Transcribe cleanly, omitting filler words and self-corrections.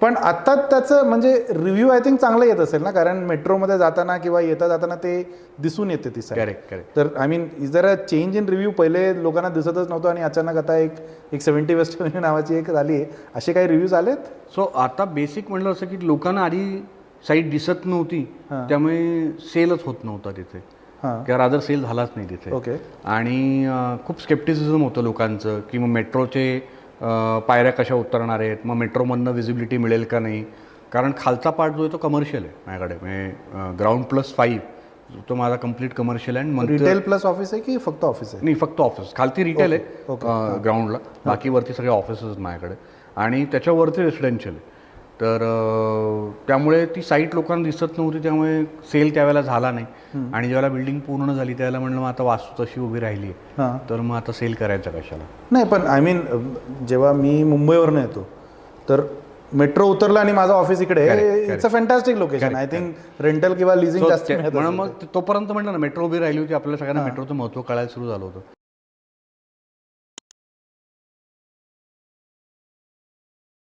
पण आता त्याचं म्हणजे रिव्ह्यू आय थिंक चांगलं येत असेल ना, कारण मेट्रोमध्ये जाताना किंवा येता जाताना ते दिसून येते ती साईड. करेक्ट. तर आय मीन इज दर अ चेंज इन रिव्ह्यू? पहिले लोकांना दिसतच नव्हतं आणि अचानक आता एक 70 वेस्ट एव्हेन्यू नावाची एक झाली आहे, असे काही रिव्ह्यूज आलेत? सो आता बेसिक म्हटलं असं की लोकांना आधी साईट दिसत नव्हती, त्यामुळे सेलच होत नव्हता तिथे, किंवा रादर सेल झालाच नाही तिथे. ओके. आणि खूप स्केप्टिसिझम होतं लोकांचं की मग मेट्रोचे पायऱ्या कशा उतरणार आहेत, मग मेट्रोमधनं व्हिजिबिलिटी मिळेल का नाही, कारण खालचा पार्ट जो आहे तो कमर्शियल आहे माझ्याकडे, म्हणजे ग्राउंड +5 तो माझा कम्प्लीट कमर्शियल आहे. मग रिटेल प्लस ऑफिस आहे की फक्त ऑफिस आहे? नाही, फक्त ऑफिस. खालती रिटेल आहे ग्राउंडला, बाकीवरती सगळे ऑफिसेस माझ्याकडे, आणि त्याच्यावरती रेसिडेन्शियल आहे. तर त्यामुळे ती साईट लोकांना दिसत नव्हती, त्यामुळे सेल त्यावेळेला झाला नाही. आणि ज्यावेळेला बिल्डिंग पूर्ण झाली त्यावेळेला म्हणलं मग आता वास्तू तशी उभी राहिली आहे, तर मग आता सेल करायचं कशाला. नाही, पण आय मीन जेव्हा मी मुंबईवरून येतो तर मेट्रो उतरलं आणि माझं ऑफिस इकडे, it's a fantastic location. I think rental किंवा लिझिंग जास्त मिळत म्हणून मग तोपर्यंत म्हटलं ना, मेट्रो उभी राहिली होती, आपल्याला सगळ्यांना मेट्रोचं महत्त्व कळायला सुरू झालं होतं.